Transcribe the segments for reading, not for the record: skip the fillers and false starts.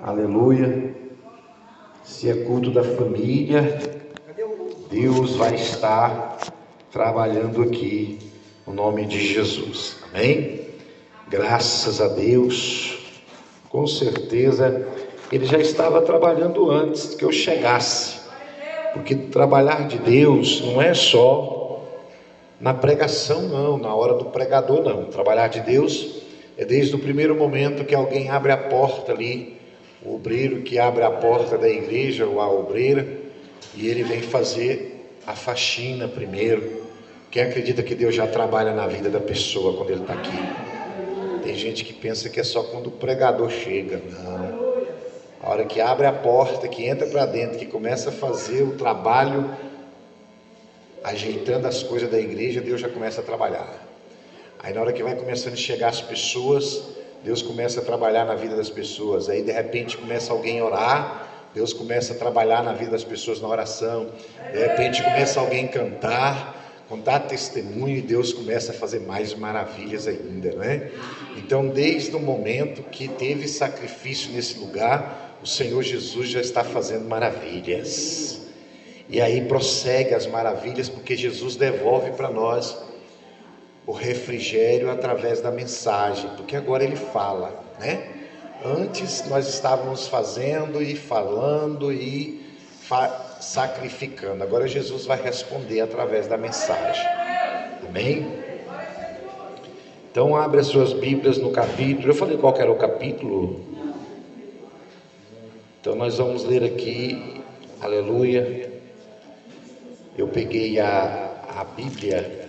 Aleluia. Se é culto da família, Deus vai estar trabalhando aqui no nome de Jesus. Amém? Graças a Deus. Com certeza Ele já estava trabalhando antes que eu chegasse. Porque trabalhar de Deus não é só na pregação, não, na hora do pregador, não. Trabalhar de Deus é desde o primeiro momento que alguém abre a porta ali, o obreiro que abre a porta da igreja, ou a obreira, e ele vem fazer a faxina primeiro. Quem acredita que Deus já trabalha na vida da pessoa quando ele está aqui? Tem gente que pensa que é só quando o pregador chega. Não. A hora que abre a porta, que entra para dentro, que começa a fazer o trabalho, ajeitando as coisas da igreja, Deus já começa a trabalhar. Aí na hora que vai começando a chegar as pessoas, Deus começa a trabalhar na vida das pessoas. Aí de repente começa alguém a orar, Deus começa a trabalhar na vida das pessoas na oração. De repente começa alguém a cantar, contar testemunho, e Deus começa a fazer mais maravilhas ainda, né? Então desde o momento que teve sacrifício nesse lugar, o Senhor Jesus já está fazendo maravilhas. E aí prossegue as maravilhas, porque Jesus devolve para nós o refrigério através da mensagem, porque agora Ele fala, né? Antes nós estávamos fazendo e falando e sacrificando, agora Jesus vai responder através da mensagem. Amém? Então abre as suas Bíblias no capítulo, eu falei qual que era o capítulo? Então nós vamos ler aqui, aleluia. Eu peguei a Bíblia,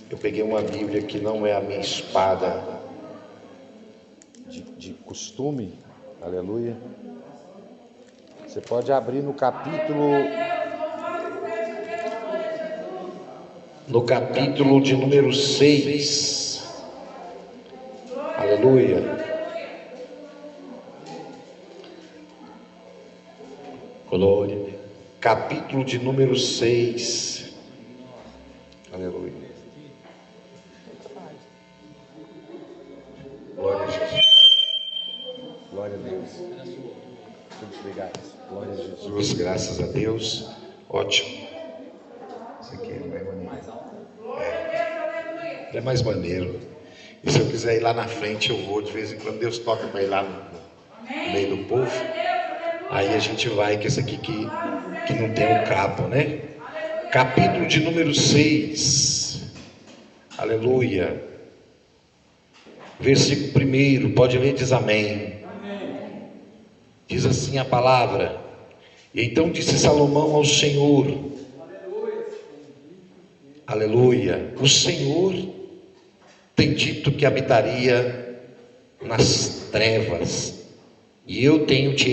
eu peguei uma Bíblia que não é a minha espada de costume, aleluia. Você pode abrir no capítulo de número 6, aleluia. Glória. Capítulo de número 6. Aleluia. Glória a Jesus. Glória a Deus. Todos ligados. Glória a Jesus. Graças a Deus. Ótimo. Isso aqui é mais maneiro. É mais maneiro. E se eu quiser ir lá na frente, eu vou. De vez em quando Deus toca para ir lá no meio do povo. Aí a gente vai, que esse aqui que não tem um cabo, né? Capítulo de número 6, aleluia. Versículo 1, pode ler, diz amém. Diz assim a palavra: e então disse Salomão ao Senhor, aleluia, o Senhor tem dito que habitaria nas trevas, e eu tenho te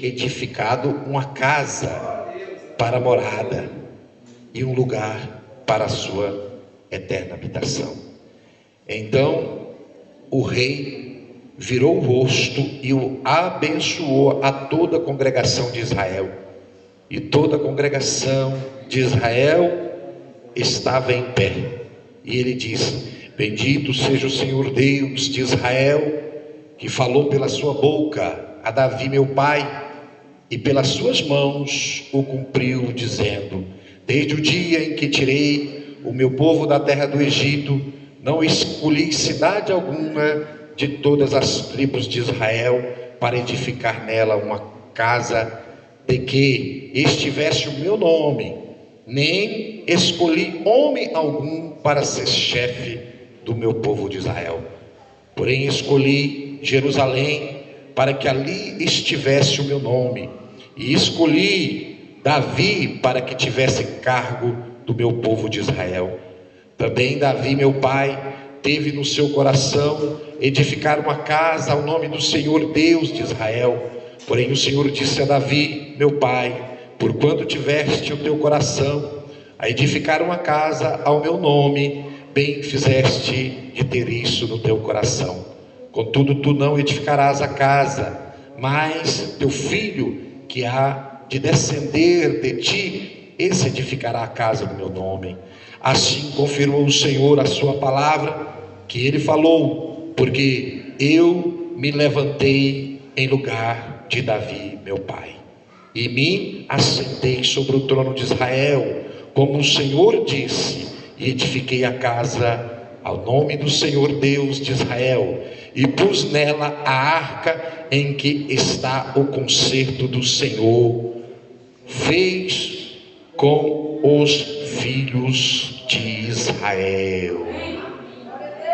edificado uma casa para morada e um lugar para a sua eterna habitação. Então o rei virou o rosto e o abençoou a toda a congregação de Israel. E toda a congregação de Israel estava em pé. E ele disse: bendito seja o Senhor Deus de Israel, que falou pela sua boca a Davi meu pai, e pelas suas mãos o cumpriu, dizendo: desde o dia em que tirei o meu povo da terra do Egito, não escolhi cidade alguma de todas as tribos de Israel para edificar nela uma casa de que estivesse o meu nome, nem escolhi homem algum para ser chefe do meu povo de Israel. Porém escolhi Jerusalém para que ali estivesse o meu nome, e escolhi Davi para que tivesse cargo do meu povo de Israel. Também Davi meu pai teve no seu coração edificar uma casa ao nome do Senhor Deus de Israel. Porém o Senhor disse a Davi meu pai: porquanto tiveste o teu coração a edificar uma casa ao meu nome, bem fizeste de ter isso no teu coração. Contudo tu não edificarás a casa, mas teu filho, que há de descender de ti, esse edificará a casa do meu nome. Assim confirmou o Senhor a sua palavra que ele falou, porque eu me levantei em lugar de Davi, meu pai, e me assentei sobre o trono de Israel, como o Senhor disse, e edifiquei a casa ao nome do Senhor Deus de Israel, e pus nela a arca em que está o concerto do Senhor. Fez com os filhos de Israel.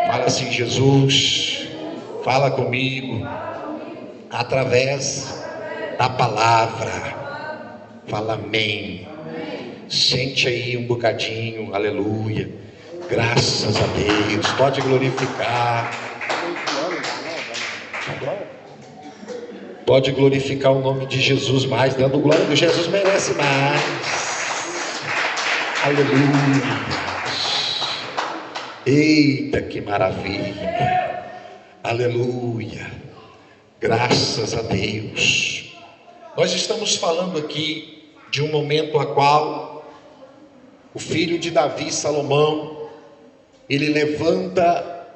Fala assim: Jesus, fala comigo através da palavra. Fala amém. Sente aí um bocadinho, aleluia. Graças a Deus. Pode glorificar. Pode glorificar o nome de Jesus mais, dando glória, que Jesus merece mais. Aleluia. Eita, que maravilha. Aleluia. Graças a Deus. Nós estamos falando aqui de um momento a qual o filho de Davi, Salomão, ele levanta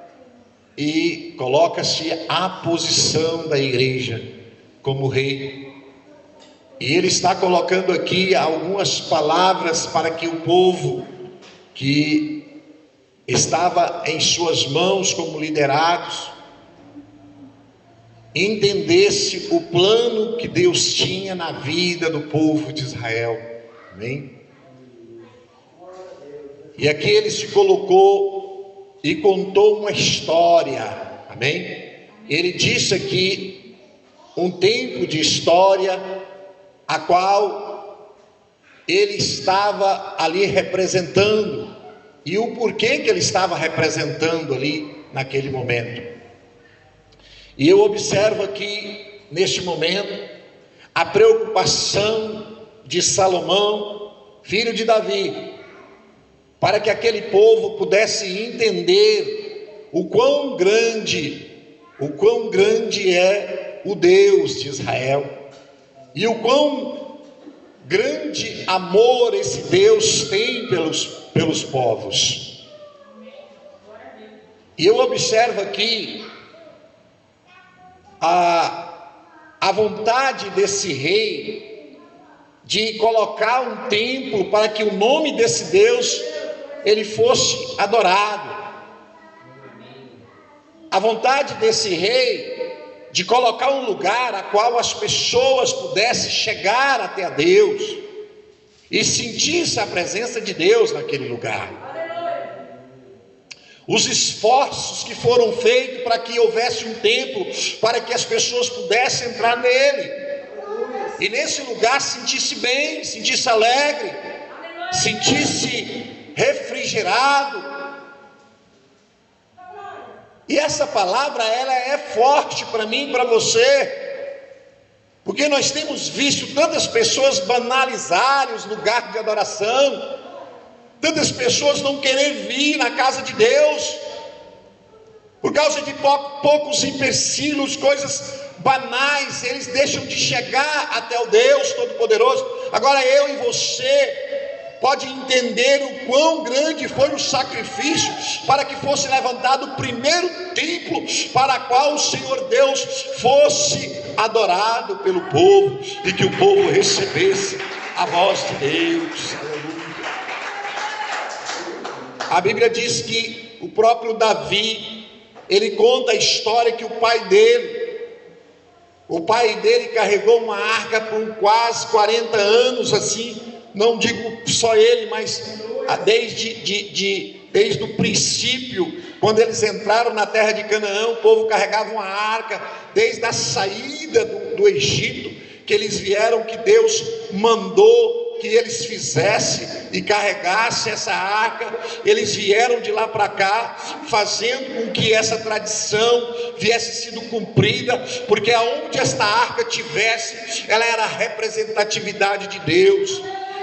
e coloca-se à posição da igreja como rei. E ele está colocando aqui algumas palavras para que o povo que estava em suas mãos como liderados entendesse o plano que Deus tinha na vida do povo de Israel. Amém? E aqui ele se colocou e contou uma história. Amém? Ele disse aqui um tempo de história a qual ele estava ali representando, e o porquê que ele estava representando ali naquele momento. E eu observo aqui neste momento a preocupação de Salomão, filho de Davi, para que aquele povo pudesse entender o quão grande é o Deus de Israel, e o quão grande amor esse Deus tem pelos povos. E eu observo aqui a vontade desse rei de colocar um templo para que o nome desse Deus ele fosse adorado. A vontade desse rei de colocar um lugar a qual as pessoas pudessem chegar até a Deus e sentir a presença de Deus naquele lugar. Os esforços que foram feitos para que houvesse um templo, para que as pessoas pudessem entrar nele, e nesse lugar sentisse bem, sentisse alegre, sentisse refrigerado. E essa palavra, ela é forte para mim e para você, porque nós temos visto tantas pessoas banalizarem os lugares de adoração, tantas pessoas não querer vir na casa de Deus, por causa de poucos empecilhos, coisas banais, eles deixam de chegar até o Deus Todo-Poderoso. Agora eu e você pode entender o quão grande foi o sacrifício para que fosse levantado o primeiro templo para o qual o Senhor Deus fosse adorado pelo povo, e que o povo recebesse a voz de Deus. Aleluia. A Bíblia diz que o próprio Davi, ele conta a história que o pai dele carregou uma arca por quase 40 anos, assim, não digo só ele, mas desde o princípio, quando eles entraram na terra de Canaã, o povo carregava uma arca, desde a saída do Egito, que eles vieram, que Deus mandou que eles fizessem e carregassem essa arca. Eles vieram de lá para cá, fazendo com que essa tradição viesse sido cumprida, porque aonde esta arca tivesse, ela era a representatividade de Deus.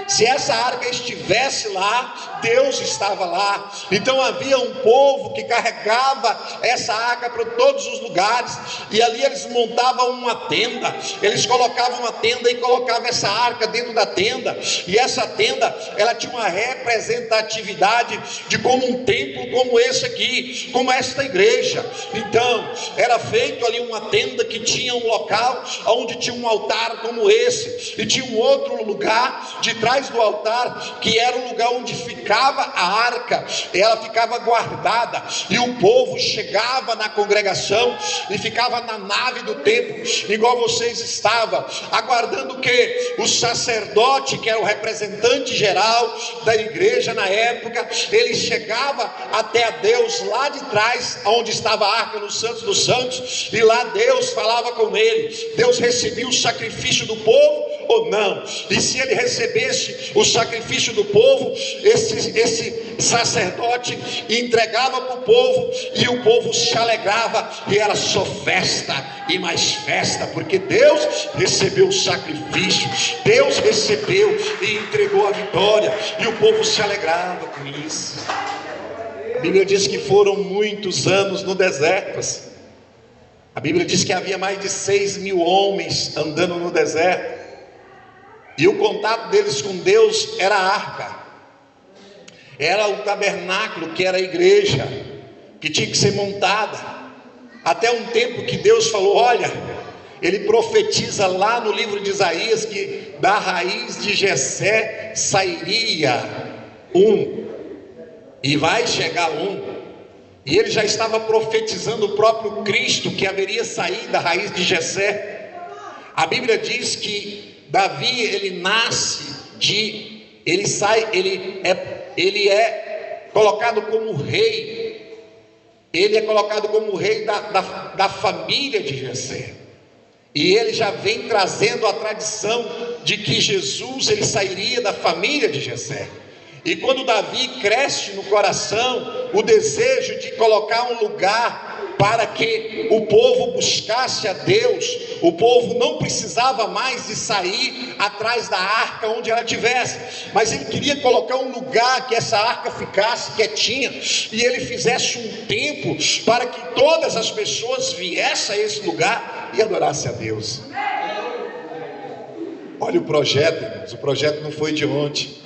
Se essa arca estivesse lá, Deus estava lá. Então havia um povo que carregava essa arca para todos os lugares, e ali eles montavam uma tenda, eles colocavam uma tenda e colocavam essa arca dentro da tenda, e essa tenda, ela tinha uma representatividade de como um templo como esse aqui, como esta igreja. Então era feito ali uma tenda que tinha um local onde tinha um altar como esse, e tinha um outro lugar de trás do altar, que era o lugar onde ficava a arca. Ela ficava guardada, e o povo chegava na congregação e ficava na nave do templo, igual vocês estavam, aguardando que o sacerdote, que era o representante geral da igreja na época, ele chegava até a Deus lá de trás, onde estava a arca no Santo dos Santos, e lá Deus falava com ele. Deus recebia o sacrifício do povo ou não? E se ele recebesse o sacrifício do povo, esse sacerdote entregava para o povo, e o povo se alegrava, e era só festa e mais festa, porque Deus recebeu o sacrifício, Deus recebeu e entregou a vitória, e o povo se alegrava com isso. A Bíblia diz que foram muitos anos no deserto. A Bíblia diz que havia mais de 6.000 homens andando no deserto, e o contato deles com Deus era a arca, era o tabernáculo, que era a igreja, que tinha que ser montada, até um tempo que Deus falou: olha, ele profetiza lá no livro de Isaías, que da raiz de Jessé sairia um, e vai chegar um, e ele já estava profetizando o próprio Cristo, que haveria saído da raiz de Jessé. A Bíblia diz que Davi, ele é colocado como rei, ele é colocado como rei da família de Jessé, e ele já vem trazendo a tradição de que Jesus, ele sairia da família de Jessé. E quando Davi cresce no coração o desejo de colocar um lugar para que o povo buscasse a Deus, o povo não precisava mais de sair atrás da arca onde ela estivesse, mas ele queria colocar um lugar que essa arca ficasse quietinha, e ele fizesse um templo para que todas as pessoas viessem a esse lugar e adorassem a Deus. Olha o projeto, irmãos. O projeto não foi de ontem,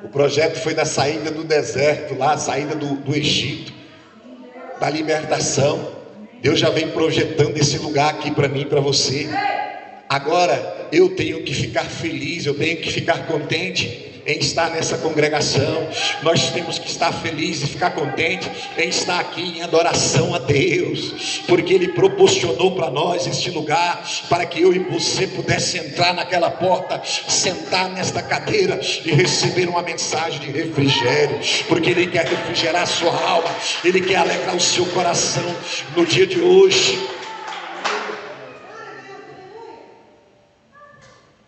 o projeto foi da saída do deserto, lá a saída do Egito, da libertação. Deus já vem projetando esse lugar aqui para mim e para você. Agora eu tenho que ficar feliz, eu tenho que ficar contente em estar nessa congregação. Nós temos que estar felizes e ficar contente em estar aqui em adoração a Deus, porque Ele proporcionou para nós este lugar, para que eu e você pudesse entrar naquela porta, sentar nesta cadeira e receber uma mensagem de refrigério, porque Ele quer refrigerar a sua alma, Ele quer alegrar o seu coração no dia de hoje.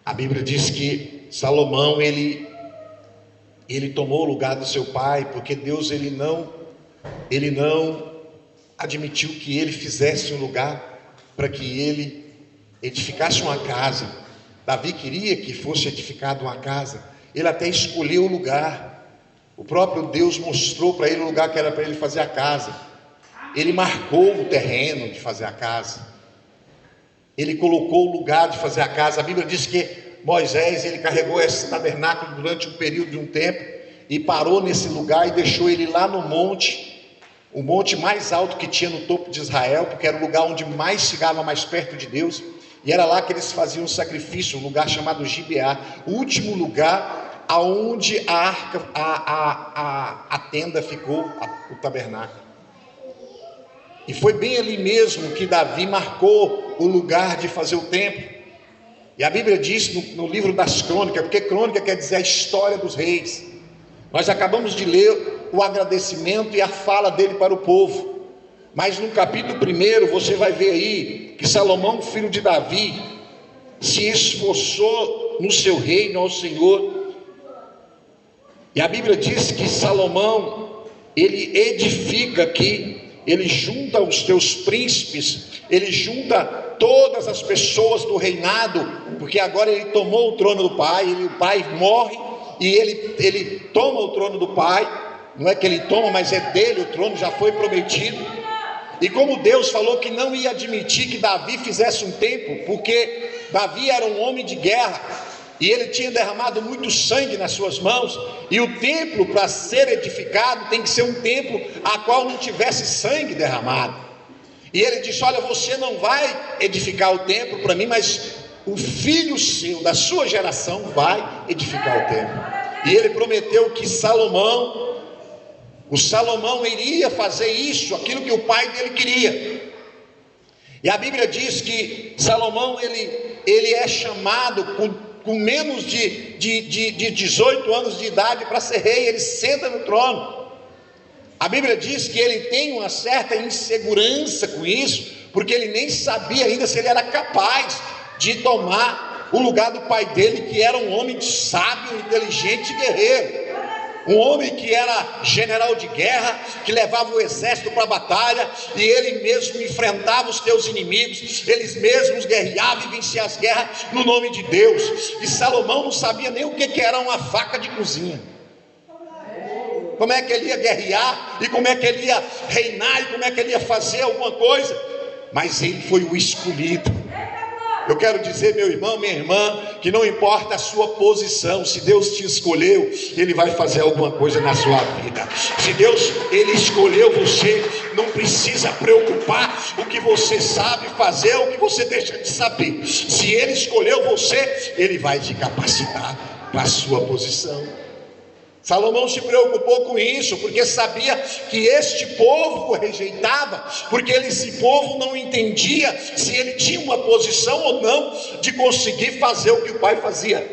A Bíblia diz que Salomão, ele tomou o lugar do seu pai, porque Deus ele não admitiu que ele fizesse um lugar para que ele edificasse uma casa. Davi queria que fosse edificada uma casa, ele até escolheu o lugar, o próprio Deus mostrou para ele o lugar que era para ele fazer a casa, ele marcou o terreno de fazer a casa, ele colocou o lugar de fazer a casa. A Bíblia diz que Moisés, ele carregou esse tabernáculo durante um período de um tempo, e parou nesse lugar e deixou ele lá no monte, o monte mais alto que tinha no topo de Israel, porque era o lugar onde mais chegava mais perto de Deus, e era lá que eles faziam o sacrifício, um lugar chamado Gibeá, o último lugar aonde a arca, a tenda ficou, o tabernáculo. E foi bem ali mesmo que Davi marcou o lugar de fazer o templo. E a Bíblia diz no livro das crônicas, porque crônica quer dizer a história dos reis. Nós acabamos de ler o agradecimento e a fala dele para o povo, mas no capítulo 1 você vai ver aí que Salomão, filho de Davi, se esforçou no seu reino ao Senhor. E a Bíblia diz que Salomão, ele edifica aqui, ele junta os teus príncipes, ele junta todas as pessoas do reinado, porque agora ele tomou o trono do pai, o pai morre, e ele toma o trono do pai. Não é que ele toma, mas é dele, o trono já foi prometido. E como Deus falou que não ia admitir que Davi fizesse um templo, porque Davi era um homem de guerra, e ele tinha derramado muito sangue nas suas mãos, e o templo, para ser edificado, tem que ser um templo a qual não tivesse sangue derramado. E ele disse: olha, você não vai edificar o templo para mim, mas o filho seu, da sua geração, vai edificar o templo. E ele prometeu que Salomão iria fazer isso, aquilo que o pai dele queria. E a Bíblia diz que Salomão, ele é chamado com menos de 18 anos de idade para ser rei. Ele senta no trono. A Bíblia diz que ele tem uma certa insegurança com isso, porque ele nem sabia ainda se ele era capaz de tomar o lugar do pai dele, que era um homem sábio, inteligente e guerreiro. Um homem que era general de guerra, que levava o exército para a batalha, e ele mesmo enfrentava os teus inimigos, eles mesmos guerreavam e venciam as guerras no nome de Deus. E Salomão não sabia nem o que era uma faca de cozinha. Como é que ele ia guerrear, e como é que ele ia reinar, e como é que ele ia fazer alguma coisa. Mas ele foi o escolhido. Eu quero dizer, meu irmão, minha irmã, que não importa a sua posição, se Deus te escolheu, Ele vai fazer alguma coisa na sua vida. Se Deus, Ele escolheu você, não precisa preocupar o que você sabe fazer ou o que você deixa de saber. Se Ele escolheu você, Ele vai te capacitar para a sua posição. Salomão se preocupou com isso, porque sabia que este povo o rejeitava, porque esse povo não entendia se ele tinha uma posição ou não de conseguir fazer o que o pai fazia.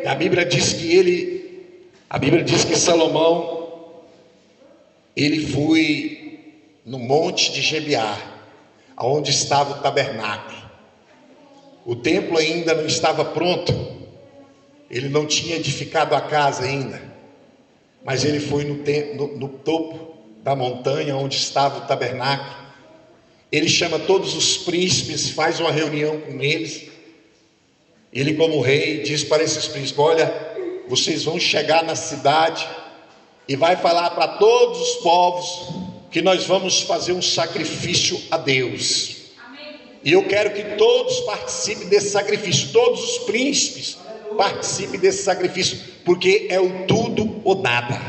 E a Bíblia diz que Salomão, ele foi no monte de Gibeá, onde estava o tabernáculo. O templo ainda não estava pronto. Ele não tinha edificado a casa ainda, mas ele foi no topo da montanha onde estava o tabernáculo. Ele chama todos os príncipes, faz uma reunião com eles. Ele, como rei, diz para esses príncipes: olha, vocês vão chegar na cidade e vai falar para todos os povos que nós vamos fazer um sacrifício a Deus. E eu quero que todos participem desse sacrifício, todos os príncipes participe desse sacrifício, porque é o tudo ou nada.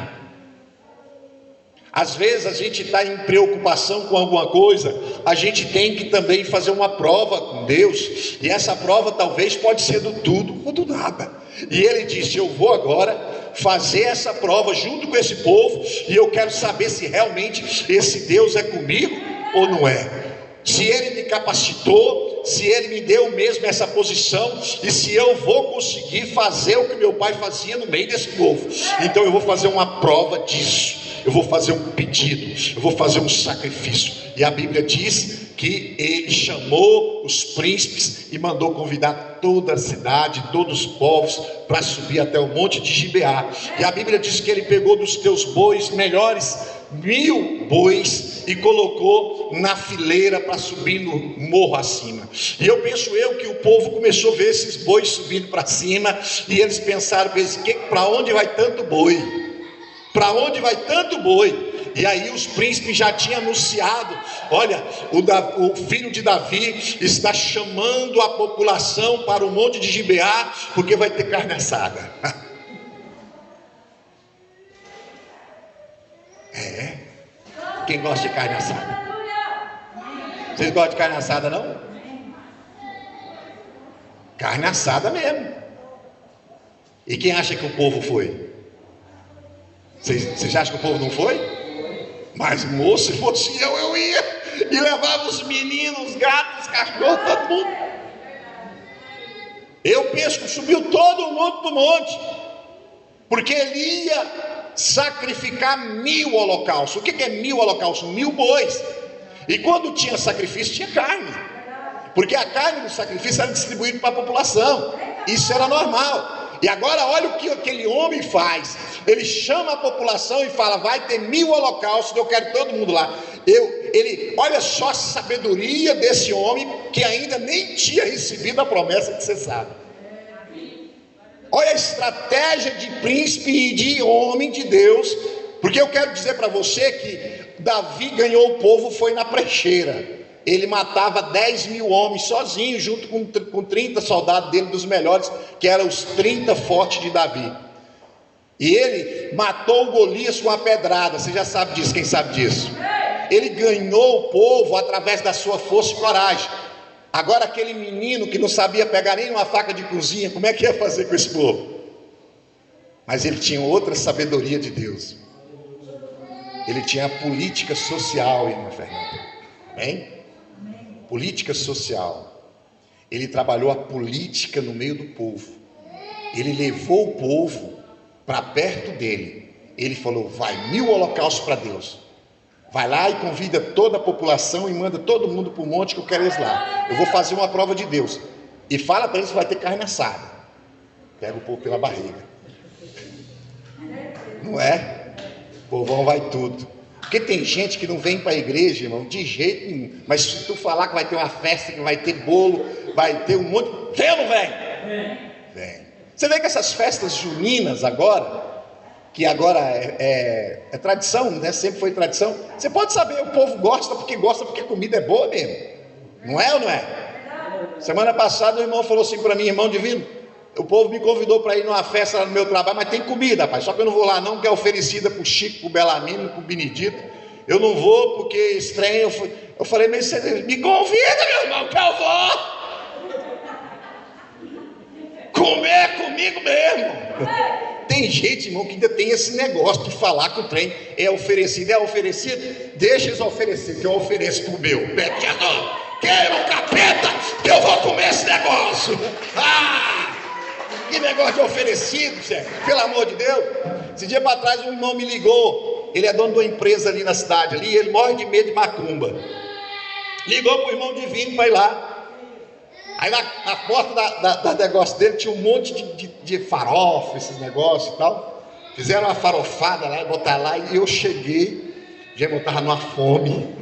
Às vezes a gente está em preocupação com alguma coisa, a gente tem que também fazer uma prova com Deus, e essa prova talvez pode ser do tudo ou do nada. E ele disse: eu vou agora fazer essa prova junto com esse povo, e eu quero saber se realmente esse Deus é comigo ou não é. Se Ele me capacitou, se Ele me deu mesmo essa posição, e se eu vou conseguir fazer o que meu pai fazia no meio desse povo. Então eu vou fazer uma prova disso, eu vou fazer um pedido, eu vou fazer um sacrifício. E a Bíblia diz que ele chamou os príncipes e mandou convidar toda a cidade, todos os povos, para subir até o monte de Gibeá. E a Bíblia diz que ele pegou dos teus bois melhores 1000 bois e colocou na fileira para subir no morro acima. E eu penso que o povo começou a ver esses bois subindo para cima, e eles pensaram: para onde vai tanto boi? Para onde vai tanto boi? E aí os príncipes já tinham anunciado: olha, o filho de Davi está chamando a população para o monte de Gibeá, porque vai ter carne assada. Quem gosta de carne assada? Vocês gostam de carne assada, não? Carne assada mesmo. E quem acha que o povo foi? Vocês acham que o povo não foi? Mas moço, se fosse eu ia e levava os meninos, os gatos, os cachorros, todo mundo. Eu penso que subiu todo mundo para o monte, porque ele ia sacrificar 1000 holocaustos. O que é 1000 holocaustos? 1000 bois. E quando tinha sacrifício, tinha carne, porque a carne do sacrifício era distribuída para a população. Isso era normal. E agora olha o que aquele homem faz. Ele chama a população e fala: vai ter 1000 holocaustos, eu quero todo mundo lá. Olha só a sabedoria desse homem que ainda nem tinha recebido a promessa de ser sábio. Olha a estratégia de príncipe e de homem de Deus, porque eu quero dizer para você que Davi ganhou o povo foi na brecheira. Ele matava 10.000 homens sozinho, junto com 30 soldados dele, dos melhores, que eram os 30 fortes de Davi. E ele matou o Golias com uma pedrada. Você já sabe disso, quem sabe disso? Ele ganhou o povo através da sua força e coragem. Agora aquele menino que não sabia pegar nem uma faca de cozinha, como é que ia fazer com esse povo? Mas ele tinha outra sabedoria de Deus. Ele tinha a política social, irmã Fernanda. Amém? Política social. Ele trabalhou a política no meio do povo. Ele levou o povo para perto dele. Ele falou: vai 1000 holocaustos para Deus. Vai lá e convida toda a população e manda todo mundo para o monte que eu quero eles lá. Eu vou fazer uma prova de Deus. E fala para eles que vai ter carne assada. Pega o povo pela barriga. Não é? O povão vai tudo. Porque tem gente que não vem para a igreja, irmão, de jeito nenhum. Mas se tu falar que vai ter uma festa, que vai ter bolo, vai ter um monte... Vem ou não vem? Vem. Você vê que essas festas juninas agora... que agora é tradição, né? Sempre foi tradição. Você pode saber, o povo gosta porque a comida é boa mesmo. Não é ou não é? Semana passada o irmão falou assim para mim: irmão divino, o povo me convidou para ir numa festa lá no meu trabalho, mas tem comida, rapaz, só que eu não vou lá não, que é oferecida para o Chico, para o Belamino, para o Benedito. Eu não vou porque estranho. Eu falei: mas você me convida, meu irmão, que eu vou comer comigo mesmo. Tem gente, irmão, que ainda tem esse negócio de falar que o trem é oferecido, deixa eles oferecer, que eu ofereço pro meu. Queima o capeta, que eu vou comer esse negócio. Que negócio de oferecido, Zé, pelo amor de Deus. Esse dia para trás um irmão me ligou, ele é dono de uma empresa ali na cidade, ali, ele morre de medo de macumba. Ligou pro irmão divino para ir lá. Aí na porta da negócio dele tinha um monte de farofa, esses negócios e tal. Fizeram uma farofada lá, botaram lá, e eu cheguei, já estava numa fome.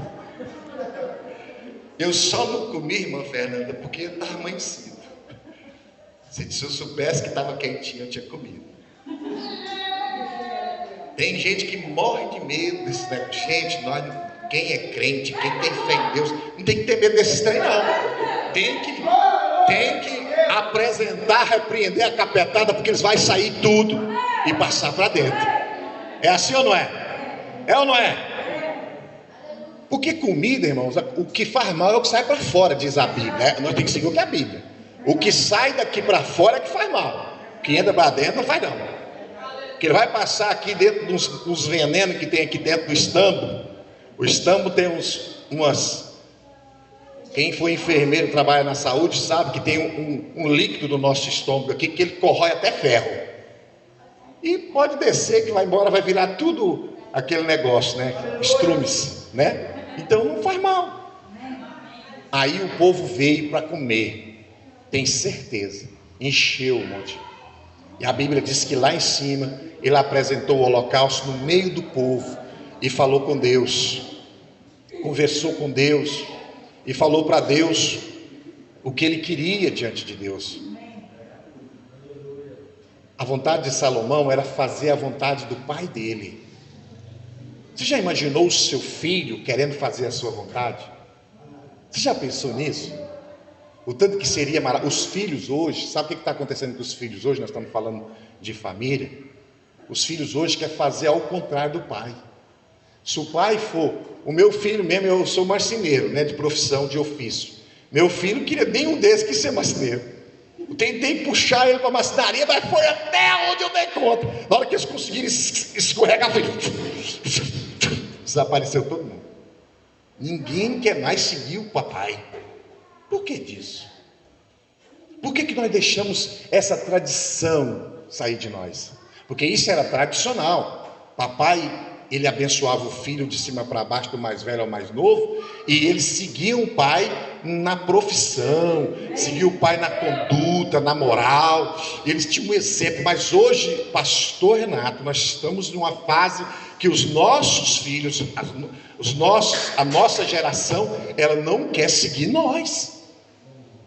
Eu só não comi, irmã Fernanda, porque estava amanhecido. Se eu soubesse que estava quentinho, eu tinha comido. Tem gente que morre de medo desse negócio. Gente, quem é crente, quem tem fé em Deus, não tem que ter medo desses trem, não. Tem que apresentar, repreender a capetada, porque eles vão sair tudo e passar para dentro. É assim ou não é? É ou não é? Porque comida, irmãos, o que faz mal é o que sai para fora, diz a Bíblia, né? Nós temos que seguir o que é a Bíblia. O que sai daqui para fora é que faz mal. O que entra para dentro não faz não. Porque ele vai passar aqui dentro dos venenos que tem aqui dentro do estambo. O estambo tem umas... Quem foi enfermeiro, trabalha na saúde, sabe que tem um líquido do nosso estômago aqui, que ele corrói até ferro. E pode descer, que vai embora, vai virar tudo aquele negócio, né? Estrumes, né? Então não faz mal. Aí o povo veio para comer, tem certeza, encheu o monte. E a Bíblia diz que lá em cima, ele apresentou o holocausto no meio do povo, e falou com Deus, conversou com Deus, e falou para Deus o que ele queria diante de Deus. A vontade de Salomão era fazer a vontade do pai dele. Você já imaginou o seu filho querendo fazer a sua vontade? Você já pensou nisso? O tanto que seria maravilhoso. Os filhos hoje, sabe o que está acontecendo com os filhos hoje? Nós estamos falando de família. Os filhos hoje querem fazer ao contrário do pai. Se o pai for, o meu filho mesmo, eu sou marceneiro, né, de profissão, de ofício. Meu filho queria, nenhum desses quis ser marceneiro. Eu tentei puxar ele para a marcenaria, mas foi até onde eu dei conta. Na hora que eles conseguiram escorregar, desapareceu todo mundo. Ninguém quer mais seguir o papai. Por que disso? Por que nós deixamos essa tradição sair de nós? Porque isso era tradicional. Papai, ele abençoava o filho de cima para baixo, do mais velho ao mais novo, e eles seguiam o pai na profissão, seguir o pai na conduta, na moral. Eles tinham um exemplo. Mas hoje, pastor Renato, nós estamos numa fase que os nossos filhos, a nossa geração, ela não quer seguir nós.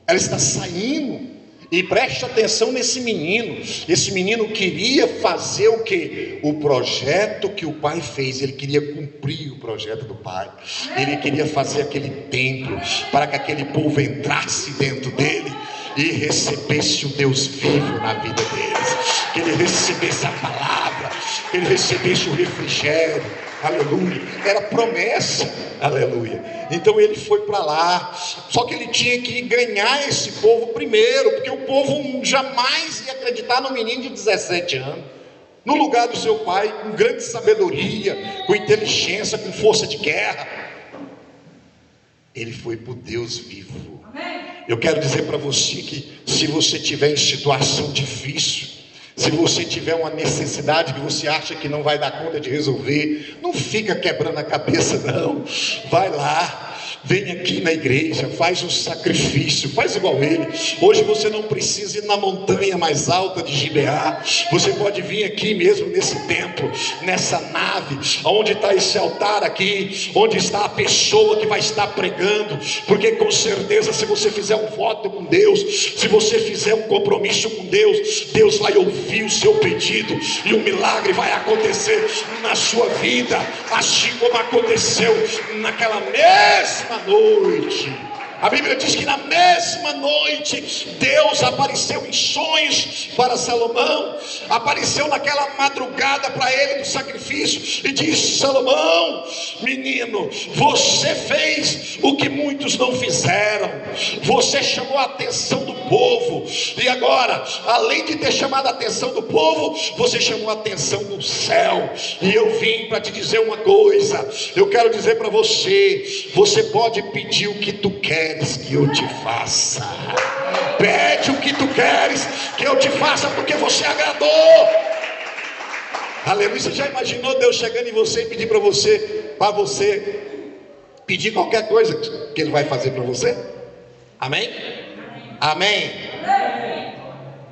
Ela está saindo. E preste atenção nesse menino. Esse menino queria fazer o quê? O projeto que o pai fez. Ele queria cumprir o projeto do pai. Ele queria fazer aquele templo para que aquele povo entrasse dentro dele e recebesse o Deus vivo na vida deles. Que ele recebesse a palavra, que ele recebesse o refrigério. Aleluia. Era promessa. Aleluia. Então ele foi para lá. Só que ele tinha que ganhar esse povo primeiro, porque o povo jamais ia acreditar no menino de 17 anos, no lugar do seu pai, com grande sabedoria, com inteligência, com força de guerra. Ele foi para o Deus vivo. Eu quero dizer para você que se você estiver em situação difícil, se você tiver uma necessidade que você acha que não vai dar conta de resolver, não fica quebrando a cabeça não. Vai lá, vem aqui na igreja, faz um sacrifício, faz igual ele. Hoje você não precisa ir na montanha mais alta de Gibeá. Você pode vir aqui mesmo nesse templo, nessa nave, onde está esse altar aqui, onde está a pessoa que vai estar pregando. Porque com certeza, se você fizer um voto com Deus, se você fizer um compromisso com Deus, Deus vai ouvir o seu pedido e o milagre vai acontecer na sua vida, assim como aconteceu naquela mesma noite. A Bíblia diz que na mesma noite Deus apareceu em sonhos para Salomão, apareceu naquela madrugada para ele do sacrifício e disse: Salomão, menino, você fez o que muitos não fizeram, você chamou a atenção do povo, e agora, além de ter chamado a atenção do povo, você chamou a atenção do céu. E eu vim para te dizer uma coisa. Eu quero dizer para você: você pode pedir o que tu queres que eu te faça. Pede o que tu queres que eu te faça, porque você agradou. Aleluia. Você já imaginou Deus chegando em você e pedir para você pedir qualquer coisa que Ele vai fazer para você? Amém? Amém?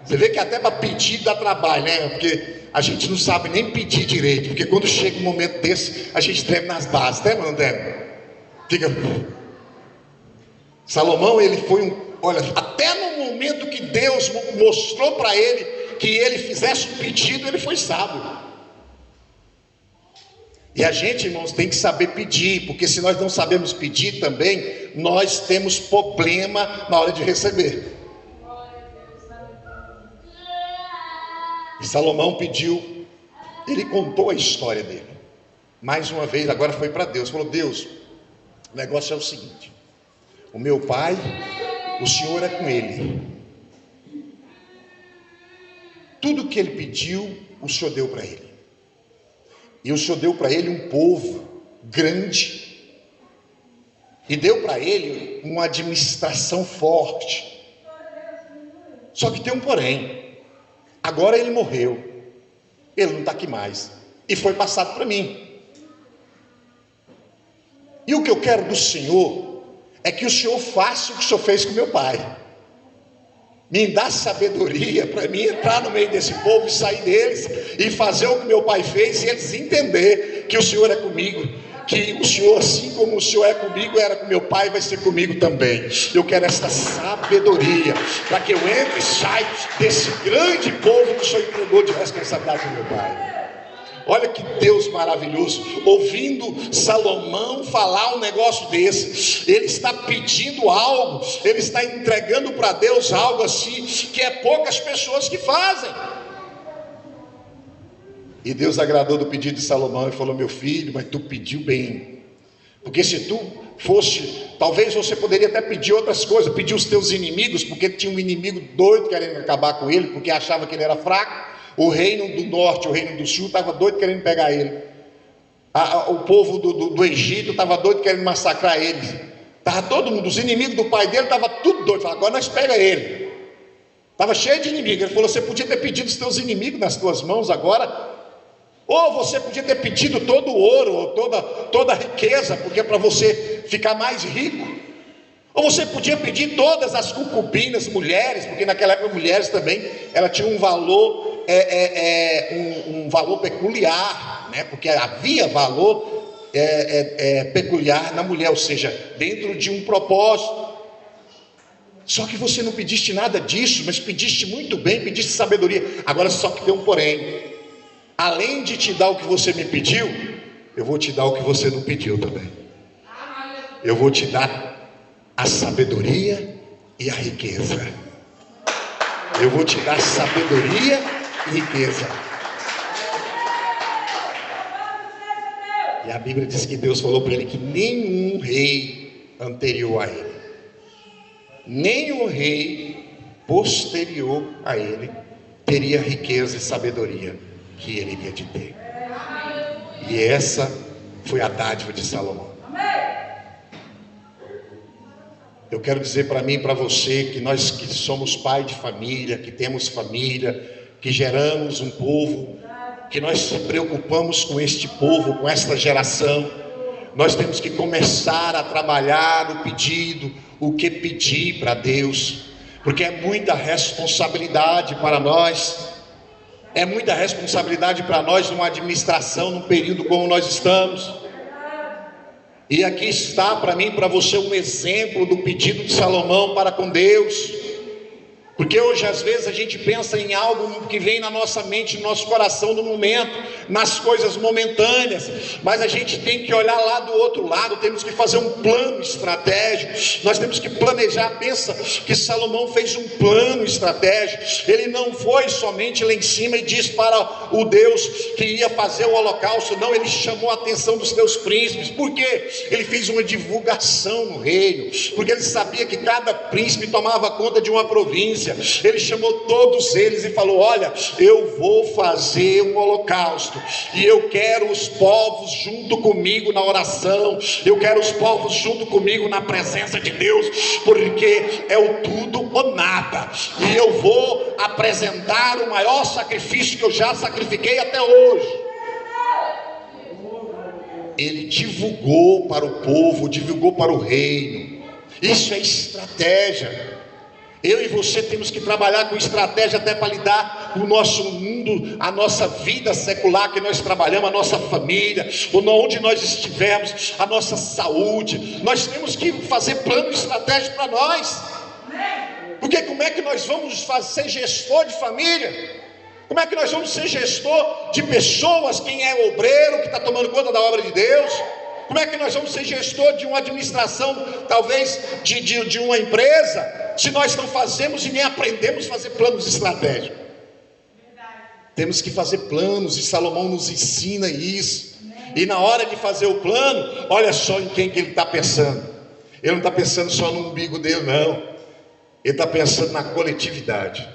Você vê que até para pedir dá trabalho, né? Porque a gente não sabe nem pedir direito, porque quando chega um momento desse, a gente treme nas bases, né, não treme? Fica... Salomão, ele foi olha, até no momento que Deus mostrou para ele que ele fizesse um pedido, ele foi sábio. E a gente, irmãos, tem que saber pedir, porque se nós não sabemos pedir também, nós temos problema na hora de receber. E Salomão pediu, ele contou a história dele. Mais uma vez, agora foi para Deus. Falou: Deus, o negócio é o seguinte: o meu pai, o Senhor é com ele. Tudo que ele pediu, o Senhor deu para ele. E o Senhor deu para ele um povo grande. E deu para ele uma administração forte. Só que tem um porém. Agora ele morreu. Ele não está aqui mais. E foi passado para mim. E o que eu quero do Senhor é que o Senhor faça o que o Senhor fez com meu pai. Me dá sabedoria para mim entrar no meio desse povo e sair deles e fazer o que meu pai fez, e eles entender que o Senhor é comigo, que o Senhor, assim como o Senhor é comigo, era com meu pai, vai ser comigo também. Eu quero essa sabedoria para que eu entre e saia desse grande povo que o Senhor entregou de responsabilidade ao meu pai. Olha que Deus maravilhoso, ouvindo Salomão falar um negócio desse. Ele está pedindo algo, ele está entregando para Deus algo assim, que é poucas pessoas que fazem. E Deus agradou do pedido de Salomão e falou: meu filho, mas tu pediu bem. Porque se tu fosse, talvez você poderia até pedir outras coisas, pedir os teus inimigos, porque tinha um inimigo doido querendo acabar com ele, porque achava que ele era fraco. O reino do norte, o reino do sul estava doido querendo pegar ele. O povo do Egito estava doido querendo massacrar ele. Estava todo mundo, os inimigos do pai dele estavam tudo doido. Falava: agora nós pega ele. Estava cheio de inimigos. Ele falou: você podia ter pedido os teus inimigos nas tuas mãos agora. Ou você podia ter pedido todo o ouro, ou toda a riqueza, porque é para você ficar mais rico. Ou você podia pedir todas as concubinas, mulheres, porque naquela época mulheres também, ela tinha um valor, um valor peculiar, né? Porque havia valor peculiar na mulher, ou seja, dentro de um propósito. Só que você não pediste nada disso, mas pediste muito bem, pediste sabedoria. Agora só que tem um porém. Além de te dar o que você me pediu, eu vou te dar o que você não pediu também. Eu vou te dar a sabedoria e a riqueza. Eu vou te dar sabedoria e riqueza. E a Bíblia diz que Deus falou para ele que nenhum rei anterior a ele, nenhum rei posterior a ele teria riqueza e sabedoria que ele iria de ter. E essa foi a dádiva de Salomão. Eu quero dizer para mim e para você que nós que somos pai de família, que temos família, que geramos um povo, que nós se preocupamos com este povo, com esta geração, nós temos que começar a trabalhar no pedido, o que pedir para Deus, porque é muita responsabilidade para nós, é muita responsabilidade para nós numa administração, num período como nós estamos. E aqui está para mim e para você um exemplo do pedido de Salomão para com Deus. Porque hoje às vezes a gente pensa em algo que vem na nossa mente, no nosso coração no momento, nas coisas momentâneas, mas a gente tem que olhar lá do outro lado, temos que fazer um plano estratégico, nós temos que planejar. Pensa que Salomão fez um plano estratégico, ele não foi somente lá em cima e disse para o Deus que ia fazer o holocausto, não, ele chamou a atenção dos seus príncipes. Por quê? Ele fez uma divulgação no reino, porque ele sabia que cada príncipe tomava conta de uma província. Ele chamou todos eles e falou: olha, eu vou fazer um holocausto, e eu quero os povos junto comigo na oração, eu quero os povos junto comigo na presença de Deus, porque é o tudo ou nada, e eu vou apresentar o maior sacrifício que eu já sacrifiquei até hoje. Ele divulgou para o povo, divulgou para o reino. Isso é estratégia. Eu e você temos que trabalhar com estratégia até para lidar com o nosso mundo, a nossa vida secular que nós trabalhamos, a nossa família, onde nós estivermos, a nossa saúde. Nós temos que fazer plano estratégico para nós. Porque como é que nós vamos ser gestor de família? Como é que nós vamos ser gestor de pessoas? Quem é obreiro que está tomando conta da obra de Deus? Como é que nós vamos ser gestor de uma administração, talvez de uma empresa, se nós não fazemos e nem aprendemos a fazer planos estratégicos? Temos que fazer planos, e Salomão nos ensina isso. E na hora de fazer o plano, olha só em quem que ele está pensando. Ele não está pensando só no umbigo dele, não. Ele está pensando na coletividade.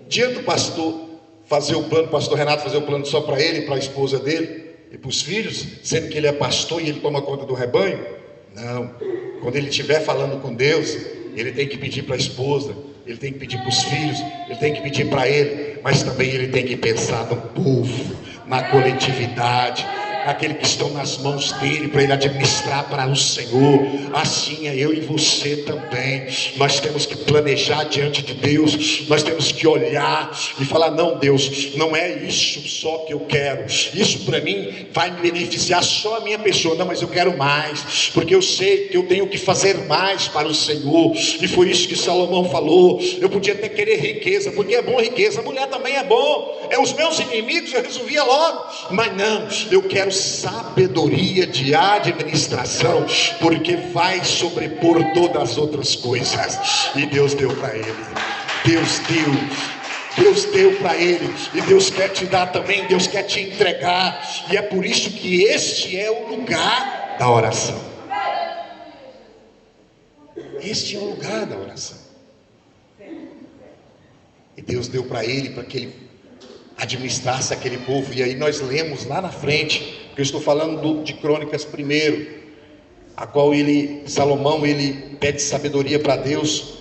Diante do pastor fazer o plano, o pastor Renato fazer o plano só para ele, para a esposa dele e para os filhos, sendo que ele é pastor e ele toma conta do rebanho? Não. Quando ele estiver falando com Deus, ele tem que pedir para a esposa, ele tem que pedir para os filhos, ele tem que pedir para ele, mas também ele tem que pensar no povo, na coletividade, naquele que estão nas mãos dele, para ele administrar para o Senhor. Assim é eu e você também. Nós temos que planejar diante de Deus, nós temos que olhar e falar: não, Deus, não é isso só que eu quero, isso para mim vai me beneficiar só a minha pessoa, não, mas eu quero mais, porque eu sei que eu tenho que fazer mais para o Senhor. E foi isso que Salomão falou. Eu podia até querer riqueza, porque é bom riqueza, a mulher também é bom, é os meus inimigos eu resolvia logo, mas não, eu quero sabedoria de administração, porque vai sobrepor todas as outras coisas. E Deus deu para ele, Deus deu para ele, e Deus quer te dar também, Deus quer te entregar. E é por isso que este é o lugar da oração. Este é o lugar da oração. E Deus deu para ele, para que ele administrasse aquele povo. E aí nós lemos lá na frente, porque eu estou falando de Crônicas 1, a qual Salomão pede sabedoria para Deus,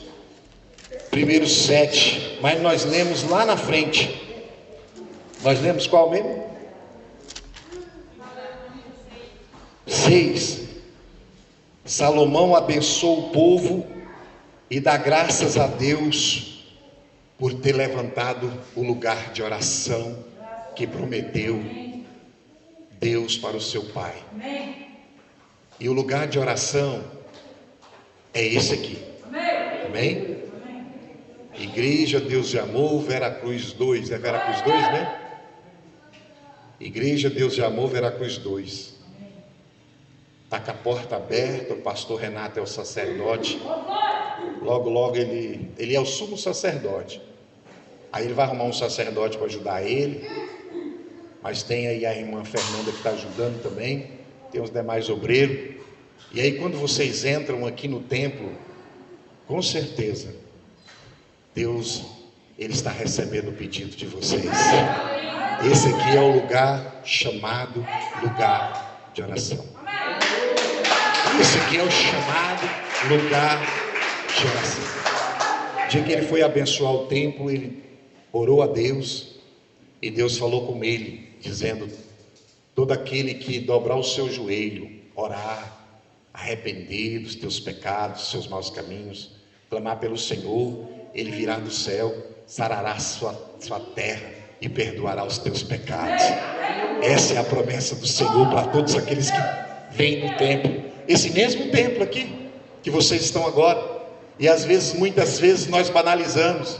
1:7, mas nós lemos lá na frente, nós lemos qual mesmo? 6. Salomão abençoa o povo e dá graças a Deus por ter levantado o lugar de oração que prometeu Deus para o seu pai. E o lugar de oração é esse aqui. Amém? Igreja Deus de Amor, Veracruz 2. É Veracruz 2, né? Igreja Deus de Amor, Veracruz 2. Está com a porta aberta. O pastor Renato é o sacerdote. Logo, logo ele é o sumo sacerdote. Aí ele vai arrumar um sacerdote para ajudar ele. Mas tem aí a irmã Fernanda que está ajudando também. Tem os demais obreiros. E aí quando vocês entram aqui no templo, com certeza Deus, Ele está recebendo o pedido de vocês. Esse aqui é o lugar chamado lugar de oração. Esse aqui é o chamado lugar de oração. O dia que ele foi abençoar o templo, ele orou a Deus e Deus falou com ele, dizendo: todo aquele que dobrar o seu joelho, orar, arrepender dos teus pecados, dos seus maus caminhos, clamar pelo Senhor, Ele virá do céu, sarará sua terra e perdoará os teus pecados. Essa é a promessa do Senhor para todos aqueles que vêm no templo. Esse mesmo templo aqui, que vocês estão agora. E às vezes, muitas vezes, nós banalizamos.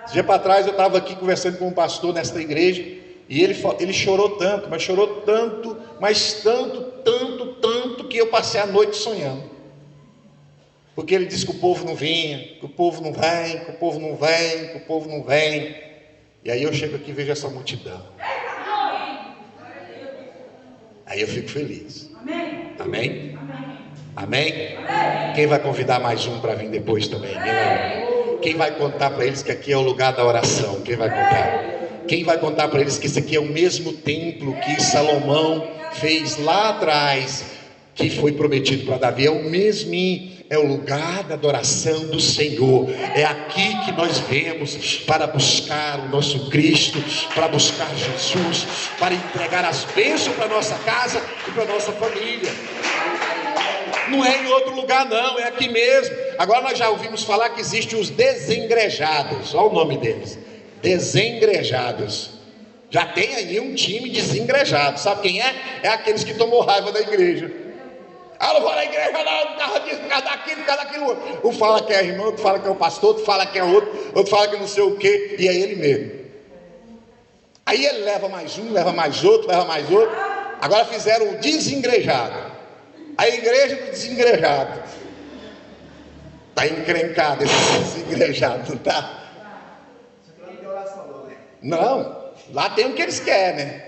Esse dia para trás eu estava aqui conversando com um pastor nesta igreja, e ele chorou tanto, mas chorou tanto, mas tanto, que eu passei a noite sonhando. Porque ele disse que o povo não vinha, que o povo não vem, que o povo não vem, que o povo não vem. E aí eu chego aqui e vejo essa multidão. Aí eu fico feliz. Amém? Amém? Quem vai convidar mais um para vir depois também? Quem vai contar para eles que aqui é o lugar da oração? Quem vai contar? Quem vai contar para eles que esse aqui é o mesmo templo que Salomão fez lá atrás, que foi prometido para Davi? É o mesmo, é o lugar da adoração do Senhor. É aqui que nós vemos para buscar o nosso Cristo, para buscar Jesus, para entregar as bênçãos para a nossa casa e para a nossa família. Não é em outro lugar não, é aqui mesmo. Agora nós já ouvimos falar que existem os desengrejados. Olha o nome deles, desengrejados. Já tem aí um time desengrejado. Sabe quem é? É aqueles que tomou raiva da igreja. Não vou na igreja não, por causa disso, por causa daquilo. Um fala que é irmão, outro fala que é o pastor, outro fala que é outro fala que não sei o que, e é ele mesmo. Aí ele leva mais um, leva mais outro. Agora fizeram o desengrejado. A igreja do desengrejado. Está encrencado esse desengrejado, não está? Não, lá tem o que eles querem, né?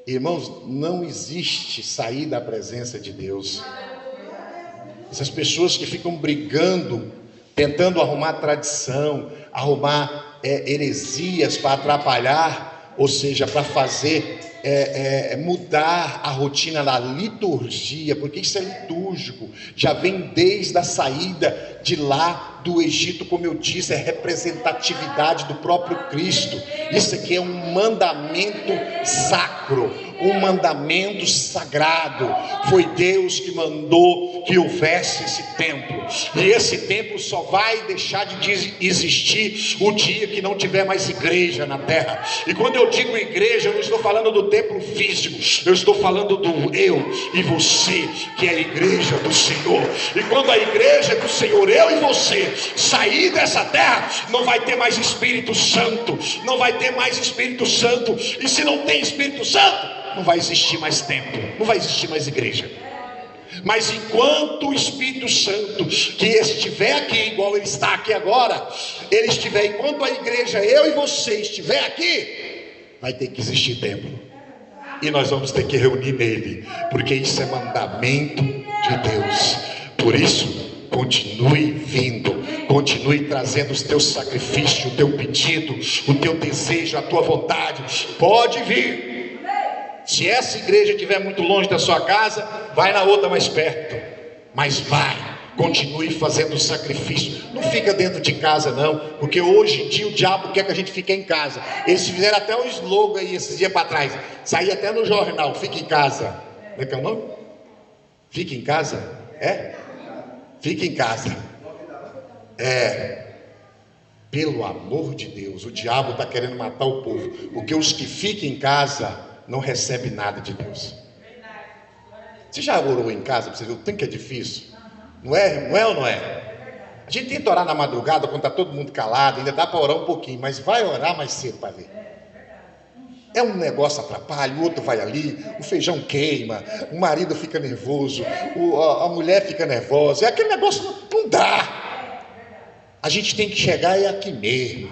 Irmãos, não existe sair da presença de Deus. Essas pessoas que ficam brigando, tentando arrumar tradição, arrumar heresias para atrapalhar, ou seja, para fazer mudar a rotina da liturgia, porque isso é litúrgico, já vem desde a saída de lá do Egito, como eu disse, é representatividade do próprio Cristo. Isso aqui é um mandamento sacro, um mandamento sagrado. Foi Deus que mandou que houvesse esse templo, e esse templo só vai deixar de existir o dia que não tiver mais igreja na terra. E quando eu digo igreja, eu não estou falando do templo físico, eu estou falando do eu e você, que é a igreja do Senhor. E quando a igreja do Senhor, eu e você, sair dessa terra, não vai ter mais Espírito Santo, não vai ter mais Espírito Santo. E se não tem Espírito Santo, não vai existir mais templo, não vai existir mais igreja. Mas enquanto o Espírito Santo que estiver aqui, igual ele está aqui agora, ele estiver, enquanto a igreja, eu e você estiver aqui, vai ter que existir templo, e nós vamos ter que reunir nele, porque isso é mandamento de Deus. Por isso, continue vindo, continue trazendo os teus sacrifícios, o teu pedido, o teu desejo, a tua vontade. Pode vir. Se essa igreja estiver muito longe da sua casa, vai na outra mais perto, mas vai, continue fazendo o sacrifício. Não fica dentro de casa não, porque hoje em dia o diabo quer que a gente fique em casa. Eles fizeram até um slogan aí esses dias para trás, saía até no jornal: fique em casa. Como é que é o nome? Fique em casa? Fica em casa. Pelo amor de Deus, o diabo está querendo matar o povo, porque os que ficam em casa não recebem nada de Deus. Você já orou em casa para você ver o tanto que é difícil? Não é ou não é? A gente tenta orar na madrugada quando está todo mundo calado, ainda dá para orar um pouquinho, mas vai orar mais cedo para ver. É um negócio atrapalha, o outro vai ali, o feijão queima, o marido fica nervoso, a mulher fica nervosa, é aquele negócio, não dá. A gente tem que chegar aqui mesmo,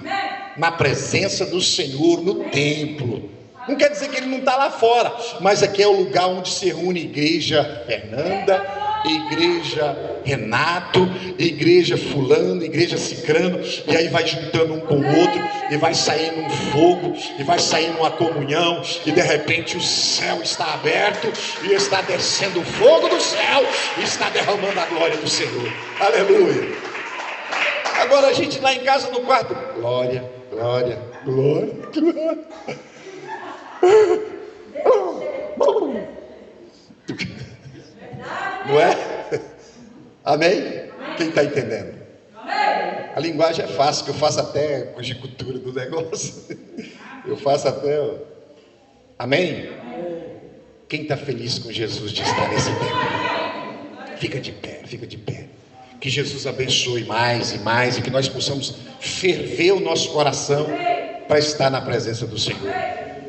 na presença do Senhor, no templo. Não quer dizer que ele não está lá fora, mas aqui é o lugar onde se reúne igreja Fernanda, igreja Renato, igreja fulano, igreja cicrano, e aí vai juntando um com o outro, e vai saindo um fogo, e vai saindo uma comunhão, e de repente o céu está aberto, e está descendo o fogo do céu, e está derramando a glória do Senhor. Aleluia! Agora a gente lá em casa no quarto, glória, glória, glória, glória. Não é? Amém? Quem está entendendo? A linguagem é fácil, que eu faço até conjectura do negócio. Eu faço até. Amém? Quem está feliz com Jesus de estar nesse tempo? Fica de pé, fica de pé. Que Jesus abençoe mais e mais, e que nós possamos ferver o nosso coração para estar na presença do Senhor.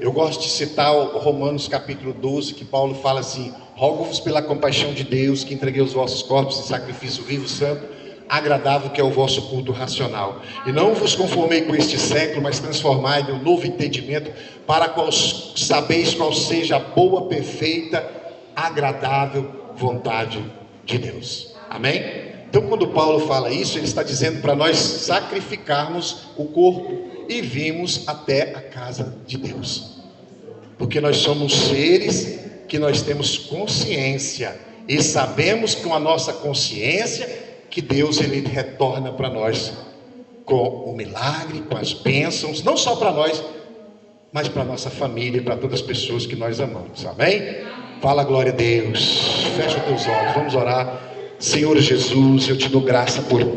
Eu gosto de citar o Romanos capítulo 12, que Paulo fala assim: rogo-vos pela compaixão de Deus, que entreguei os vossos corpos em sacrifício vivo, santo, agradável, que é o vosso culto racional. E não vos conformei com este século, mas transformai-me um novo entendimento, para qual sabeis qual seja a boa, perfeita, agradável vontade de Deus. Amém? Então, quando Paulo fala isso, ele está dizendo para nós sacrificarmos o corpo e virmos até a casa de Deus, porque nós somos seres que nós temos consciência e sabemos com a nossa consciência que Deus ele retorna para nós com o milagre, com as bênçãos, não só para nós, mas para a nossa família e para todas as pessoas que nós amamos. Amém? Fala glória a Deus. Fecha os teus olhos, vamos orar. Senhor Jesus, eu te dou graça por tudo.